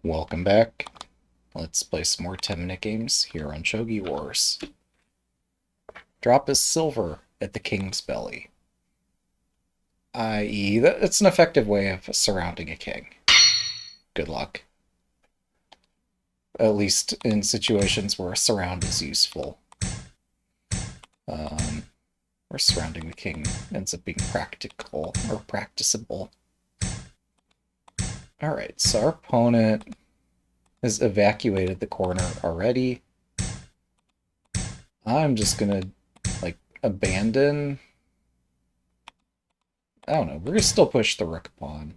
Welcome back. Let's play some more 10-minute games here on Shogi Wars. Drop is silver at the king's belly, i.e., it's an effective way of surrounding a king. Good luck. At least in situations where a surround is useful. Where surrounding the king ends up being practical or practicable. Alright, so our opponent has evacuated the corner already. I'm just gonna, abandon. I don't know, we're gonna still push the rook pawn.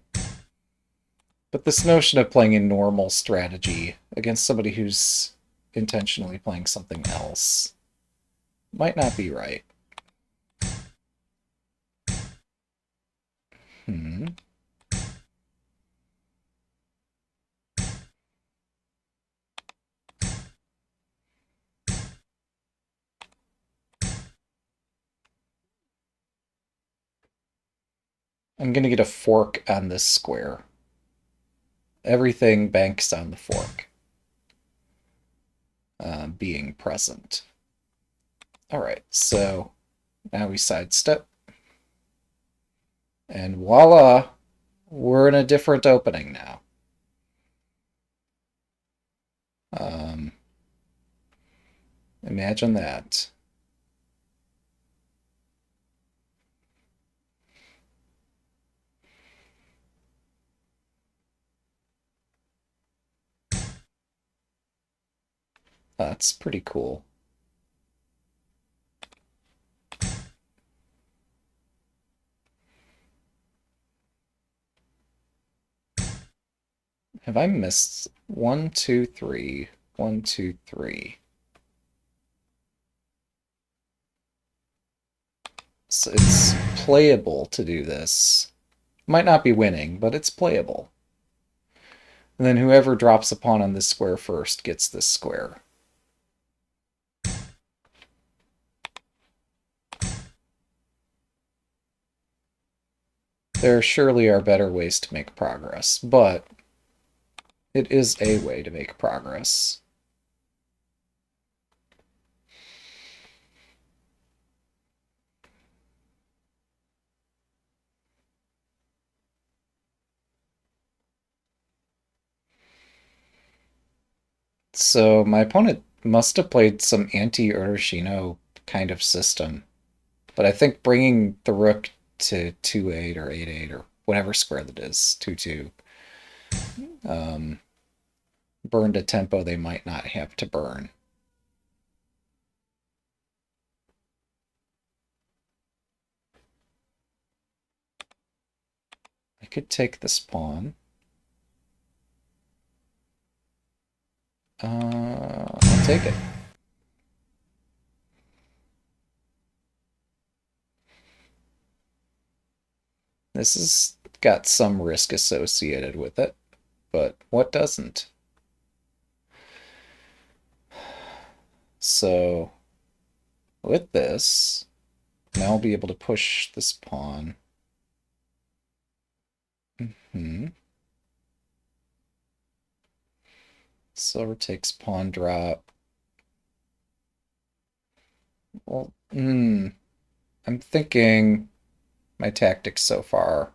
But this notion of playing a normal strategy against somebody who's intentionally playing something else might not be right. Hmm. I'm gonna get a fork on this square. Everything banks on the fork being present. Alright, so now we sidestep. And voila! We're in a different opening now. Imagine that. That's pretty cool. Have I missed 1, 2, 3? 1, 2, 3. So it's playable to do this. Might not be winning, but it's playable. And then whoever drops a pawn on this square first gets this square. There surely are better ways to make progress, but it is a way to make progress. So my opponent must have played some anti-Urashino kind of system. But I think bringing the rook to 2-8 or 8-8 or whatever square that is, 2-2, burned a tempo they might not have to burn. I could take this pawn. I'll take it. This has got some risk associated with it, but what doesn't? So with this, now I'll be able to push this pawn. Silver takes pawn drop. Well, I'm thinking my tactics so far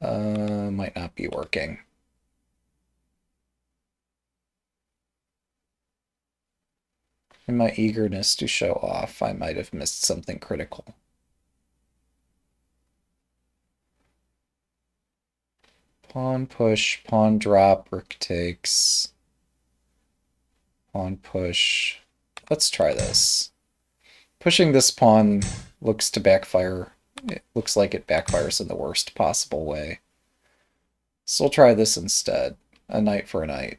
might not be working. In my eagerness to show off, I might have missed something critical. Pawn push, pawn drop, rook takes. Pawn push. Let's try this. Pushing this pawn looks to backfire. It looks like it backfires in the worst possible way. So we'll try this instead. A knight for a knight.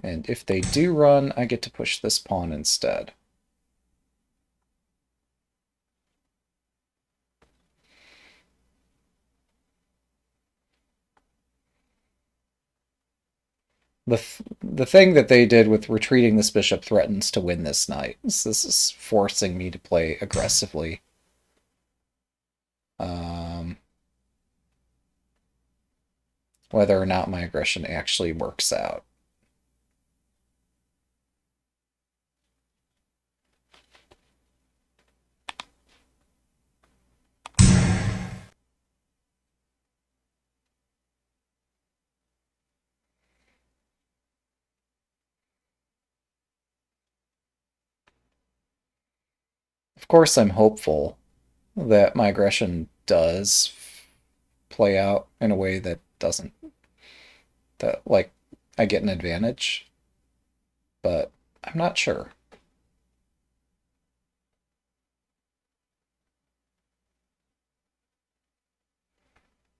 And if they do run, I get to push this pawn instead. the thing that they did with retreating this bishop threatens to win this knight. So this is forcing me to play aggressively. Whether or not my aggression actually works out. Of course, I'm hopeful that my aggression does play out in a way that doesn't, that, like, I get an advantage, but I'm not sure.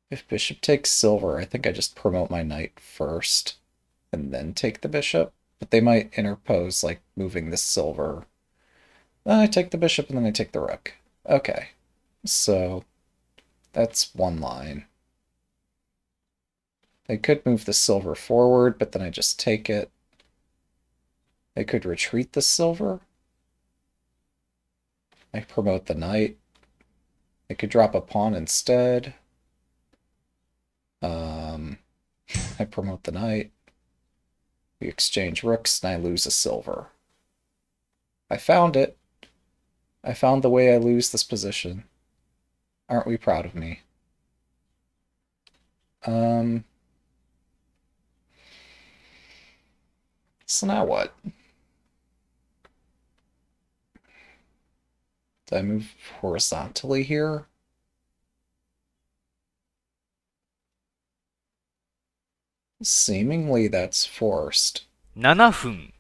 If bishop takes silver, I think I just promote my knight first and then take the bishop, but they might interpose, like, moving the silver. Then I take the bishop and then I take the rook. Okay, so that's one line. They could move the silver forward, but then I just take it. They could retreat the silver. I promote the knight. They could drop a pawn instead. I promote the knight. We exchange rooks, and I lose a silver. I found it. I found the way I lose this position. Aren't we proud of me? So now what? Do I move horizontally here? Seemingly that's forced. 7分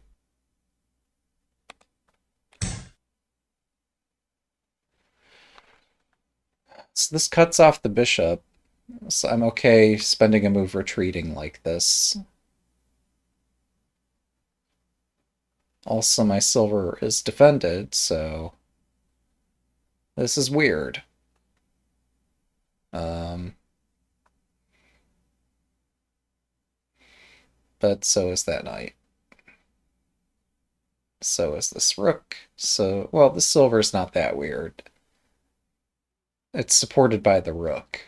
So this cuts off the bishop. So I'm okay spending a move retreating like this. Also, my silver is defended, so this is weird. But so is that knight. So is this rook. So, well, the silver's not that weird. It's supported by the rook,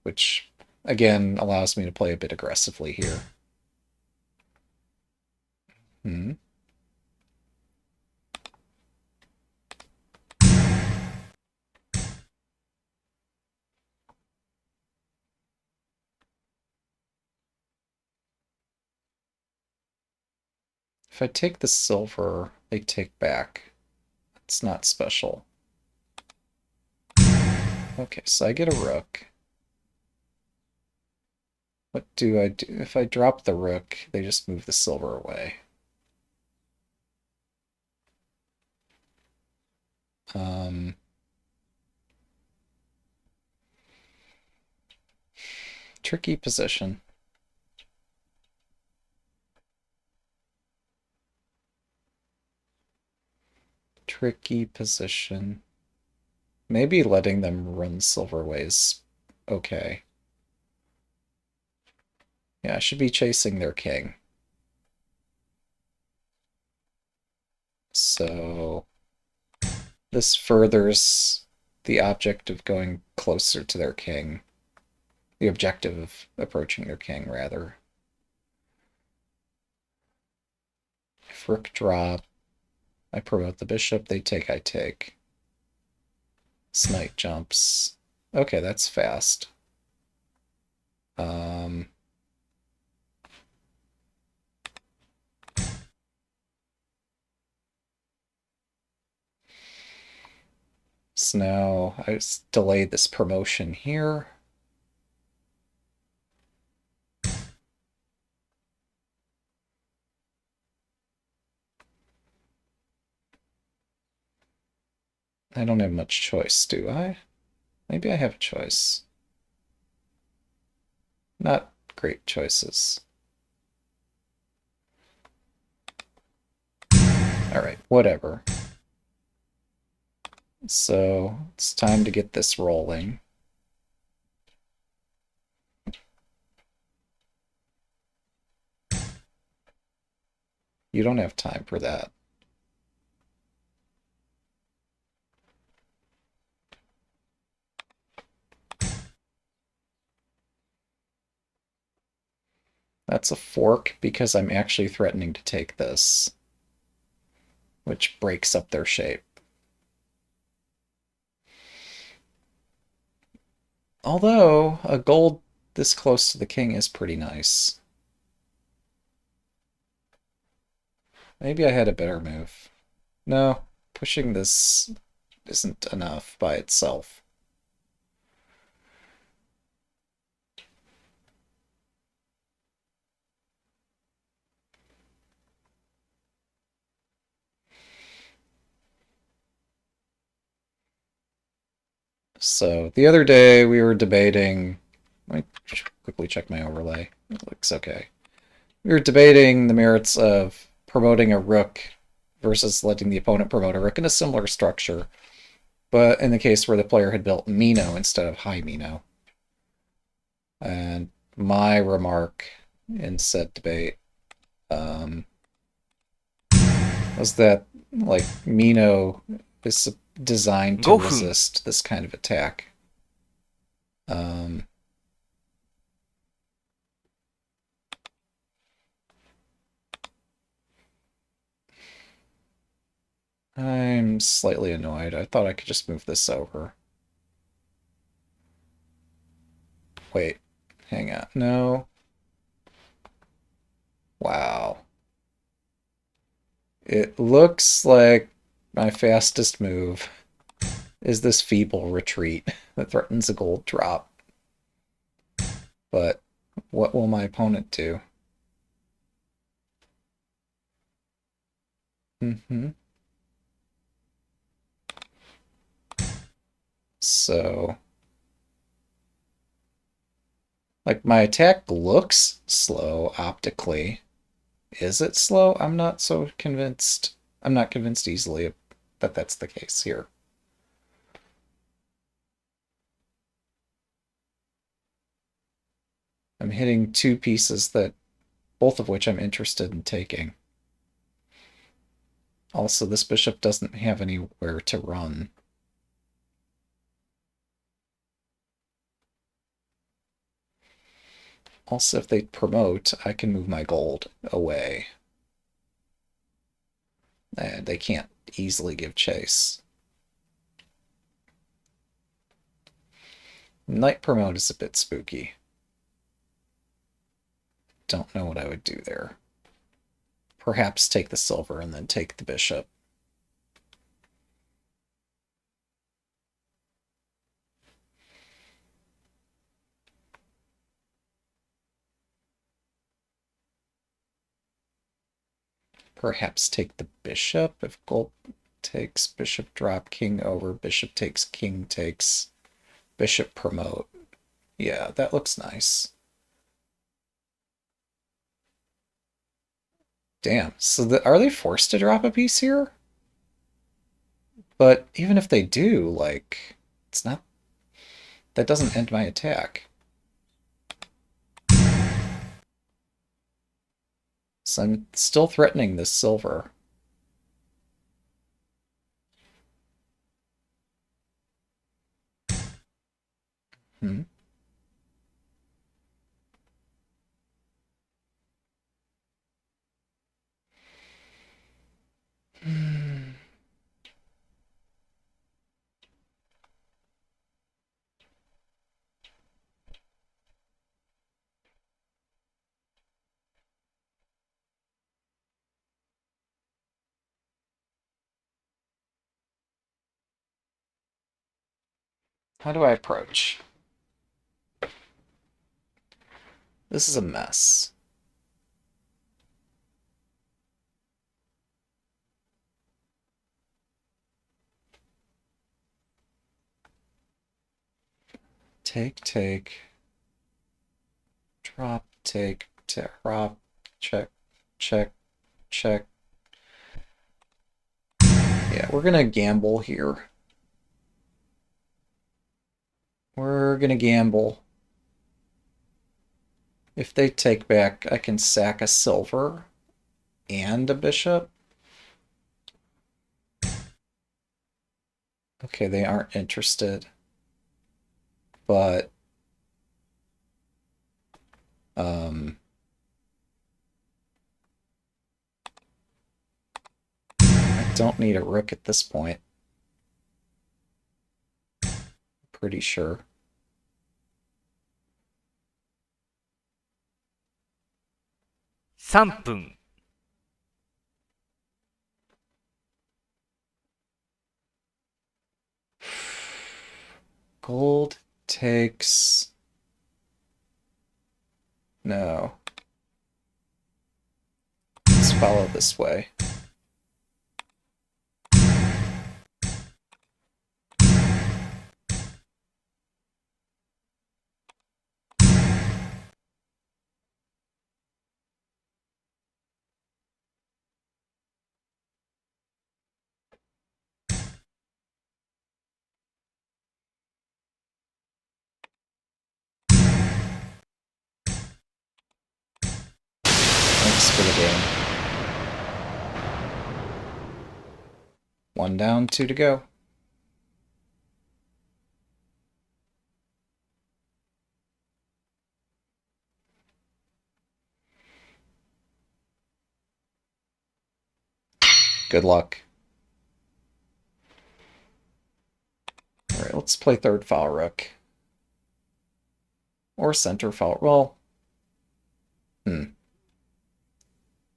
which, again, allows me to play a bit aggressively here. Hmm. If I take the silver, they take back. It's not special. Okay, so I get a rook. What do I do? If I drop the rook, they just move the silver away. Tricky position. Tricky position. Maybe letting them run silver ways okay. Yeah, I should be chasing their king. So this furthers the object of going closer to their king. The objective of approaching their king, rather. If rook drop, I promote the bishop, they take, I take. This knight jumps. Okay, that's fast. So now I delay this promotion here. I don't have much choice, do I? Maybe I have a choice. Not great choices. Alright, whatever. So it's time to get this rolling. You don't have time for that. That's a fork because I'm actually threatening to take this, which breaks up their shape. Although, a gold this close to the king is pretty nice. Maybe I had a better move. No, pushing this isn't enough by itself. So the other day we were debating. Let me quickly check my overlay. It looks okay. We were debating the merits of promoting a rook versus letting the opponent promote a rook in a similar structure, but in the case where the player had built Mino instead of high Mino. And my remark in said debate was that, like, Mino is designed to 5分 resist this kind of attack. I'm slightly annoyed. I thought I could just move this over. Wait, hang on. No. Wow. It looks like my fastest move is this feeble retreat that threatens a gold drop. But what will my opponent do? Mm-hmm. So, like, my attack looks slow optically. Is it slow? I'm not so convinced. I'm not convinced easily that that's the case here. I'm hitting two pieces that, both of which I'm interested in taking. Also, this bishop doesn't have anywhere to run. Also, if they promote, I can move my gold away. And they can't easily give chase. Knight promote is a bit spooky. Don't know what I would do there. Perhaps take the silver and then take the bishop. Perhaps take the bishop if gold takes bishop drop, king over, bishop takes, king takes, bishop promote. Yeah, that looks nice. Damn. So are they forced to drop a piece here? But even if they do, like, it's not. That doesn't end my attack. So I'm still threatening this silver. Hmm. How do I approach? This is a mess. Take, drop, take, drop, check, check, check. Yeah, we're gonna gamble here. We're gonna gamble. If they take back, I can sack a silver. and a bishop? Okay, they aren't interested. But I don't need a rook at this point. Pretty sure. $3分 Gold takes... No. Let's follow this way. Thanks for the game. 1 down, 2 to go. Good luck. Alright, let's play third file rook. Or center file. Well,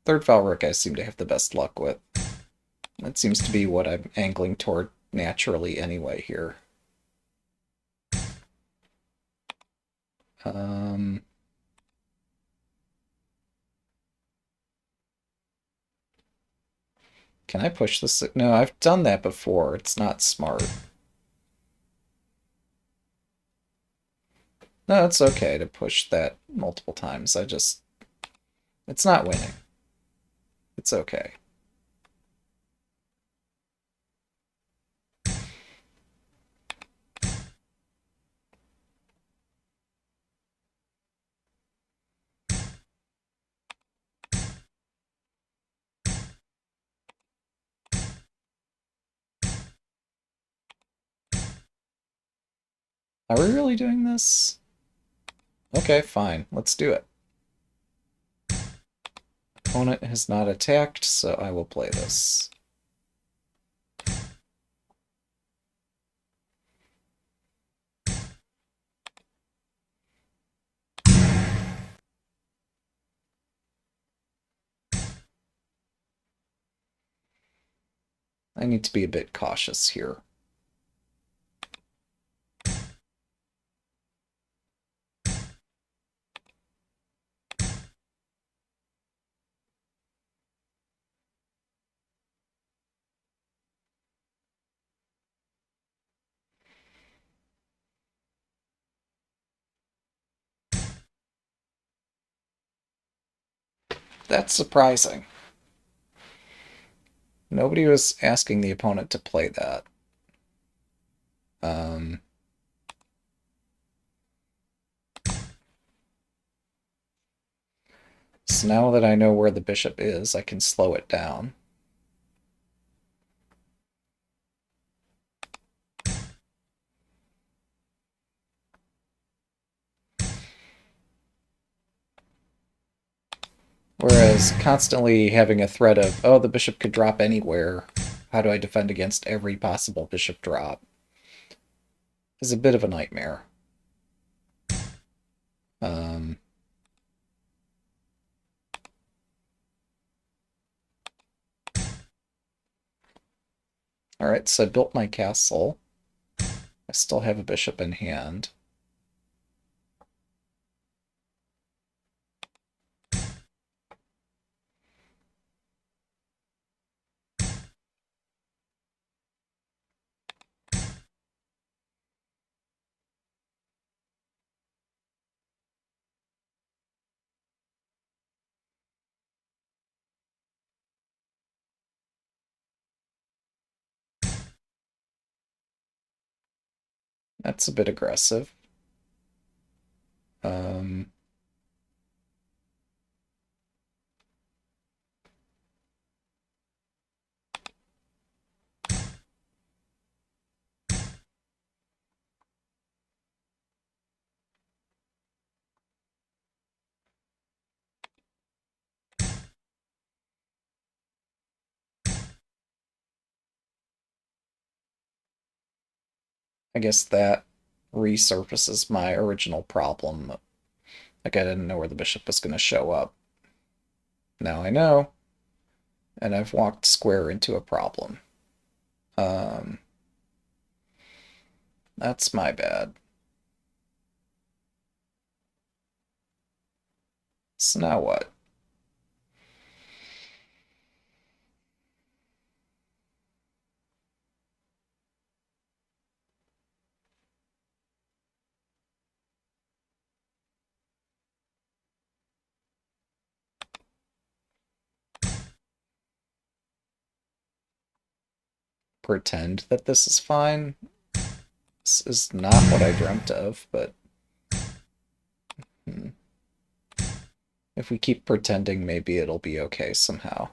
third file rook I seem to have the best luck with. That seems to be what I'm angling toward naturally anyway here. Can I push this? No, I've done that before. It's not smart. No, it's okay to push that multiple times. It's not winning. It's okay. Are we really doing this? Okay, fine. Let's do it. Opponent has not attacked, so I will play this. I need to be a bit cautious here. That's surprising. Nobody was asking the opponent to play that. So now that I know where the bishop is, I can slow it down. Whereas constantly having a threat of, oh, the bishop could drop anywhere, how do I defend against every possible bishop drop, is a bit of a nightmare. Alright, so I built my castle. I still have a bishop in hand. That's a bit aggressive. I guess that resurfaces my original problem. Like I didn't know where the bishop was going to show up. Now I know. And I've walked square into a problem. That's my bad. So now what? Pretend that this is fine? This is not what I dreamt of, but if we keep pretending, maybe it'll be okay somehow.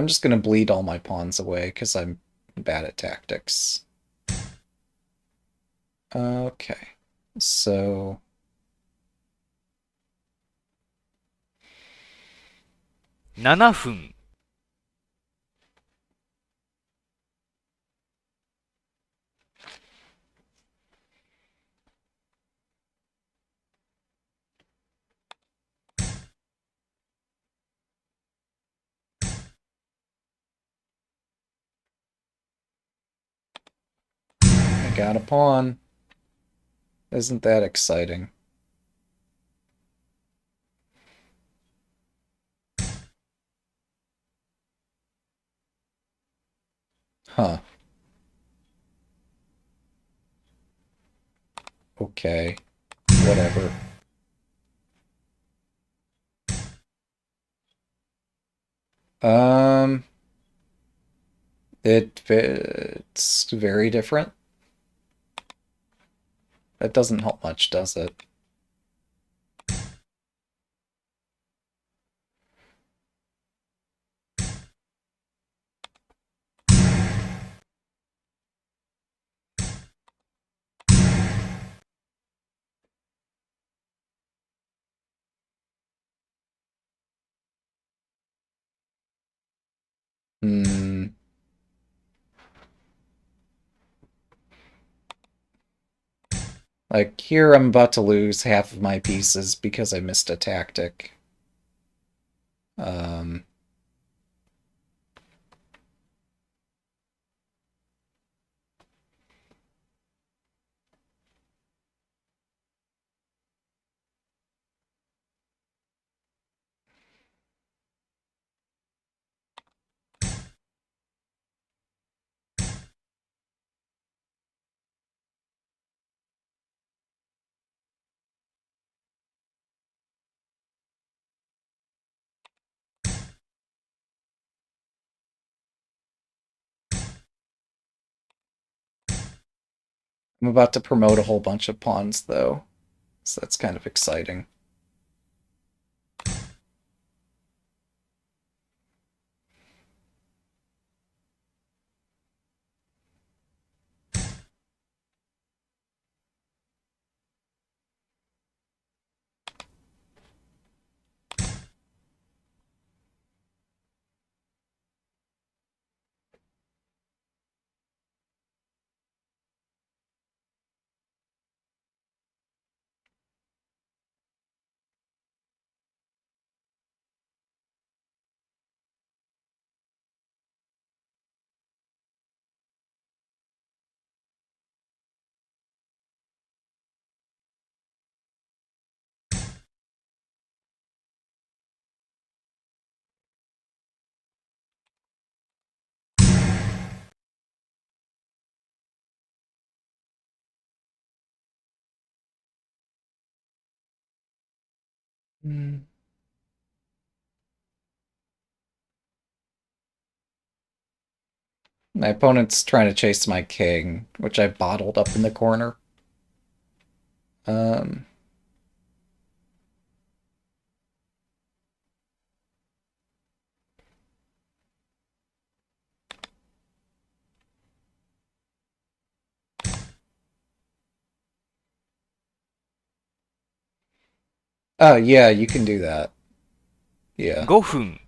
I'm just gonna bleed all my pawns away because I'm bad at tactics. Okay, so 7分。I got a pawn. Isn't that exciting? Huh. Okay. Whatever. Um, it's very different. That doesn't help much, does it? Hmm. Like, here I'm about to lose half of my pieces because I missed a tactic. Um, I'm about to promote a whole bunch of pawns, though, so that's kind of exciting. Hmm. My opponent's trying to chase my king, which I bottled up in the corner. Um, Oh, yeah, you can do that. Yeah. 5分、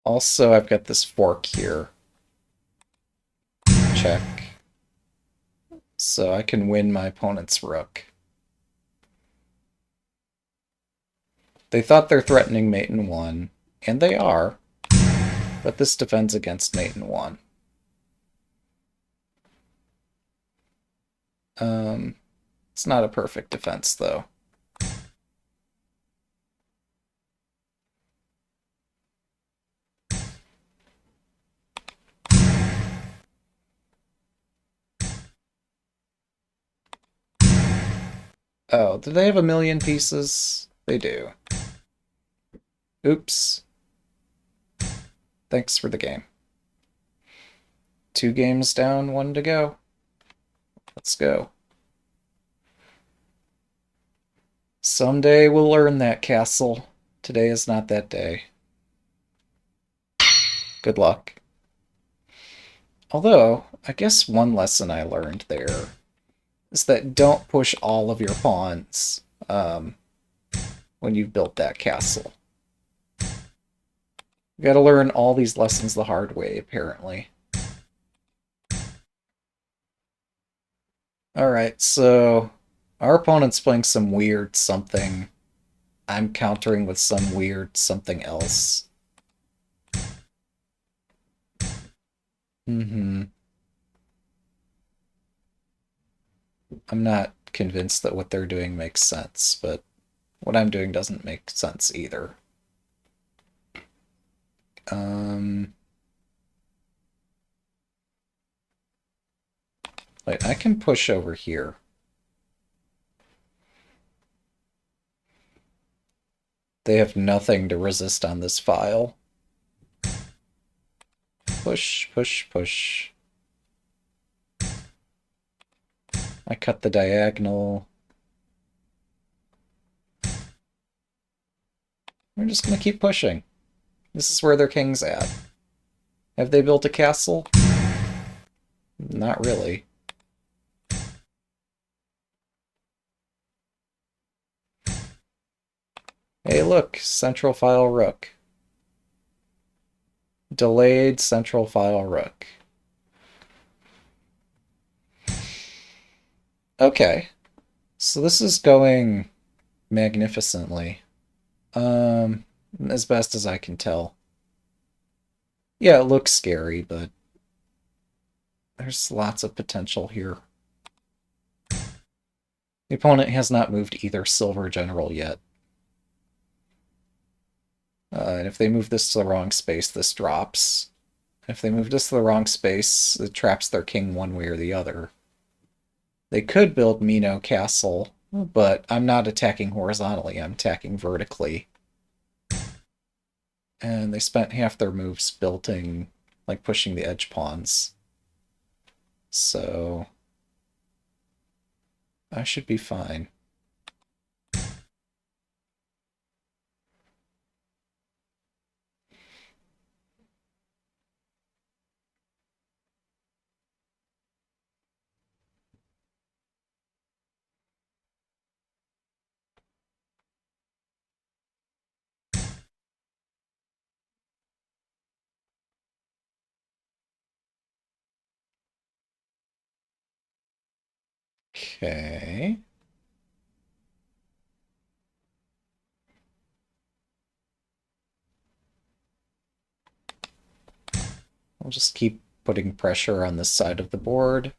Also, I've got this fork here. Check. So I can win my opponent's rook. They thought they're threatening mate in 1, and they are, but this defends against mate in 1. It's not a perfect defense, though. Oh, do they have a million pieces? They do. Oops. Thanks for the game. 2 games down, 1 to go. Let's go. Someday we'll earn that castle. Today is not that day. Good luck. Although, I guess one lesson I learned there is that don't push all of your pawns when you've built that castle. You gotta learn all these lessons the hard way, apparently. Alright, so our opponent's playing some weird something. I'm countering with some weird something else. I'm not convinced that what they're doing makes sense, but what I'm doing doesn't make sense either. Wait, I can push over here. They have nothing to resist on this file. Push, push, push. I cut the diagonal. We're just gonna keep pushing. This is where their king's at. Have they built a castle? Not really. Hey, look, central file rook. Delayed central file rook. Okay, so this is going magnificently. As best as I can tell. Yeah, it looks scary, but there's lots of potential here. The opponent has not moved either silver general yet. And if they move this to the wrong space, this drops. If they move this to the wrong space, it traps their king one way or the other. They could build Mino Castle, but I'm not attacking horizontally, I'm attacking vertically. And they spent half their moves building, like pushing the edge pawns. So I should be fine. Okay. I'll just keep putting pressure on this side of the board.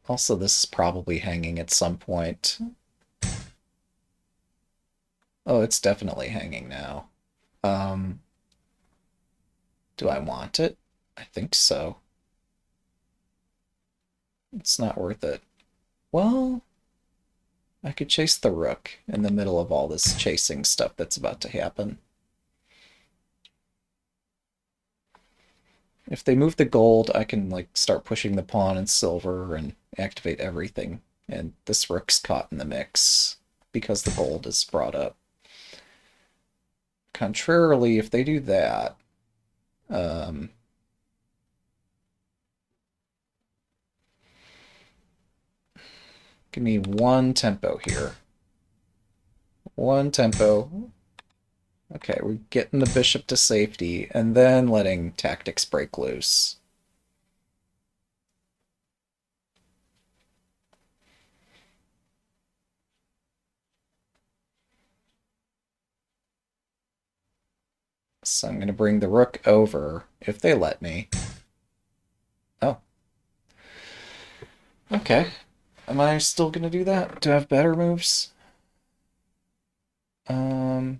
Also, this is probably hanging at some point. Oh, it's definitely hanging now. Um, do I want it? I think so. It's not worth it. Well, I could chase the rook in the middle of all this chasing stuff that's about to happen. If they move the gold, I can like start pushing the pawn and silver and activate everything. And this rook's caught in the mix because the gold is brought up. Contrarily, if they do that, give me one tempo here. One tempo. Okay, we're getting the bishop to safety and then letting tactics break loose. So I'm going to bring the rook over, if they let me. Oh. Okay. Am I still going to do that? Do I have better moves? Um...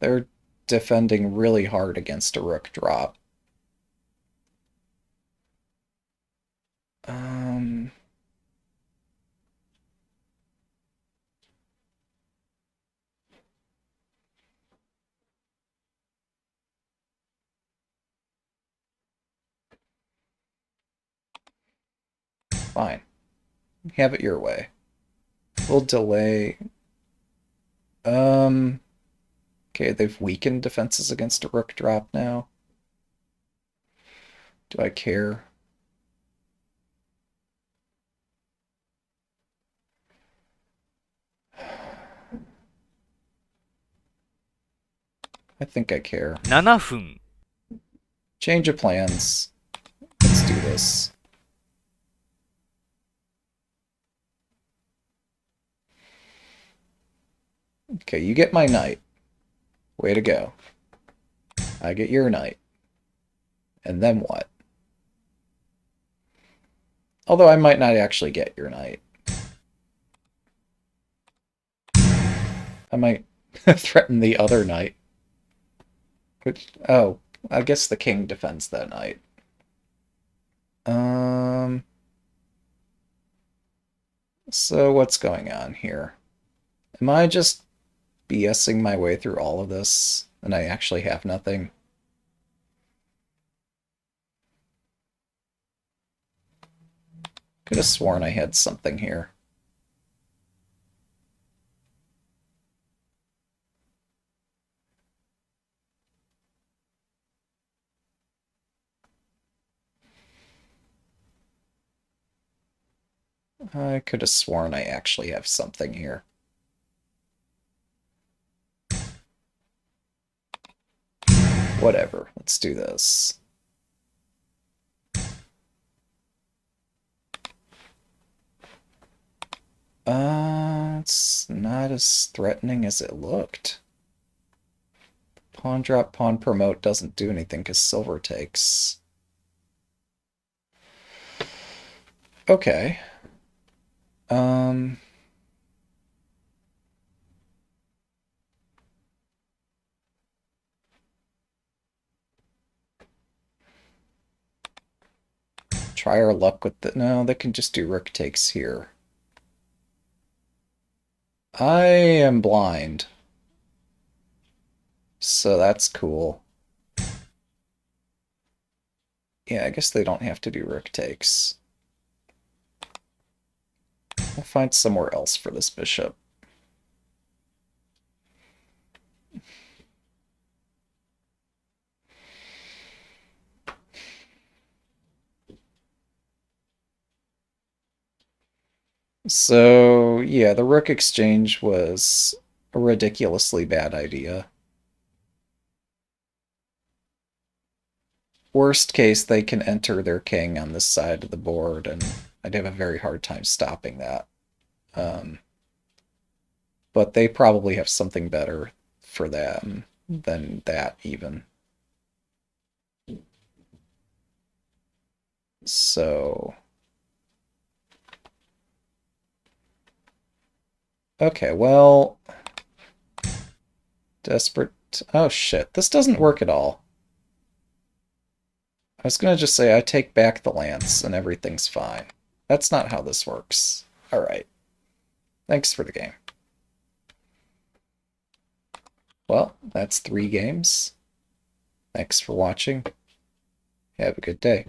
They're defending really hard against a rook drop. Um... Fine. Have it your way. We'll delay. Um... Okay, they've weakened defenses against a rook drop now. Do I care? I think I care. 7分 Change of plans. Let's do this. Okay, you get my knight. Way to go. I get your knight. And then what? Although I might not actually get your knight. I might threaten the other knight. Which, oh, I guess the king defends that knight. So what's going on here? Am I just BSing my way through all of this and I actually have nothing? Could have sworn I had something here. I could have sworn I actually have something here. Whatever, let's do this. It's not as threatening as it looked. Pawn drop, pawn promote doesn't do anything because silver takes. Okay. Um... Try our luck with the... No, they can just do rook takes here. I am blind. So that's cool. Yeah, I guess they don't have to do rook takes. We'll find somewhere else for this bishop. So, yeah, the rook exchange was a ridiculously bad idea. Worst case, they can enter their king on this side of the board, and I'd have a very hard time stopping that. But they probably have something better for them than that, even. So... Okay, well... Desperate... Oh shit, this doesn't work at all. I was going to just say I take back the lance and everything's fine. That's not how this works. Alright. Thanks for the game. Well, that's 3 games. Thanks for watching. Have a good day.